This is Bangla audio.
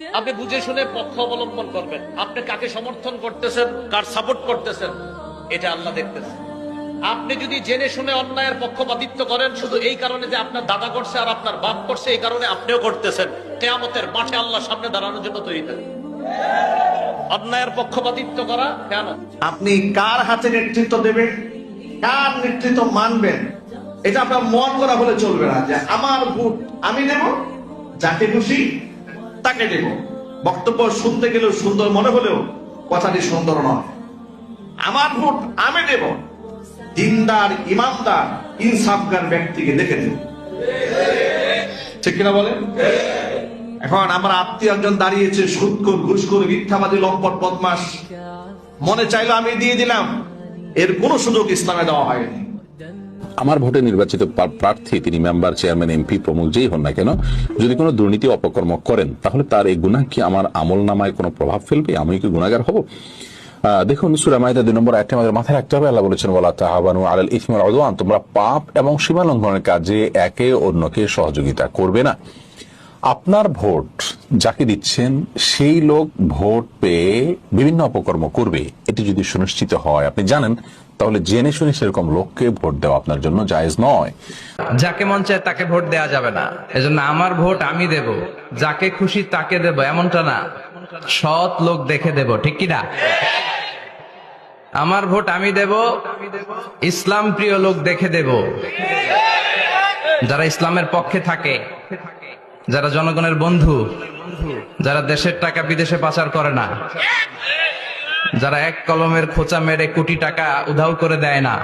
আপনি বুঝে শুনে পক্ষ অবলম্বন করবেন। আপনি কাকে সমর্থন করতেছেন, কার সাপোর্ট করতেছেন, এটা আল্লাহ দেখতেছেন। আপনি যদি জেনে শুনে অন্যায়ের পক্ষপাতিত্ব করেন শুধু এই কারণে যে আপনার দাদা করছে আর আপনার বাপ করছে, এই কারণে আপনিও করতেছেন, কিয়ামতের মাঠে আল্লাহর সামনে দাঁড়ানোর জন্য তৈরি থাকবেন। অন্যায়ের পক্ষপাতিত্ব করা কেন? আপনি কার হাতে নেতৃত্ব দেবেন, কার নেতৃত্ব মানবেন, এটা আপনার মন করা বলে চলবে না যে আমার ভোট আমি দেব, যাকে খুশি তাকে দেব। বক্তব্য শুনতে গেলেও সুন্দর মনে হলেও কথাটি সুন্দর নয়। আমার ভোট আমি দেব, দিনদার, ইমানদার, ইনসাফগার ব্যক্তিকে দেখে দেব। ঠিক কিনা বলেন? এখন আমার আত্মীয় একজন দাঁড়িয়েছে, সুদখোর, ঘুষখোর, মিথ্যাবাদী, লম্পট, বদমাস, মনে চাইলো আমি দিয়ে দিলাম, এর কোনো সুযোগ ইসলামে দেওয়া হয়নি। আমার ভোটে নির্বাচিত প্রার্থী, তিনি মেম্বার, চেয়ারম্যান, এমপি প্রমুখ যেই হন না কেন, যদি কোনো দুর্নীতি অপকর্ম করেন তাহলে তার এই গুনাহ কি আমার আমল নামায় কোনো প্রভাব ফেলবে? আমি কি গুনাহগার হব? দেখুন, সূরা মাইদা 2 নম্বর আয়াতে আমাদের মাথায় রাখতে হবে, আল্লাহ বলেছেন ওয়ালা তাআওয়ানু আলাল ইসমি ওয়াল উদওয়ান, তোমরা পাপ এবং সীমা লঙ্ঘনের কাজে একে অন্যকে সহযোগিতা করবে না। আপনার ভোট যাকে দিচ্ছেন সেই লোক ভোট পেয়ে বিভিন্ন অপকর্ম করবে, এটি যদি সুনিশ্চিত হয়, আপনি জানেন, তাহলে জেনে শুনে সেরকম লোককে ভোট দেওয়া আপনার জন্য জায়েজ নয়। যাকে মন চায় তাকে ভোট দেওয়া যাবে না। এজন্য আমার ভোট আমি দেব, যাকে খুশি তাকে দেব, এমনটা না, সৎ লোক দেখে দেব। ঠিক কিনা? আমার ভোট আমি দেব, ইসলাম প্রিয় লোক দেখে দেব, যারা ইসলামের পক্ষে থাকে, যারা জনগণের বন্ধু, যারা দেশের টাকা বিদেশে পাচার করে না, যারা এক কলমের খোঁচা মেরে কোটি টাকা উধাও করে দেয় না,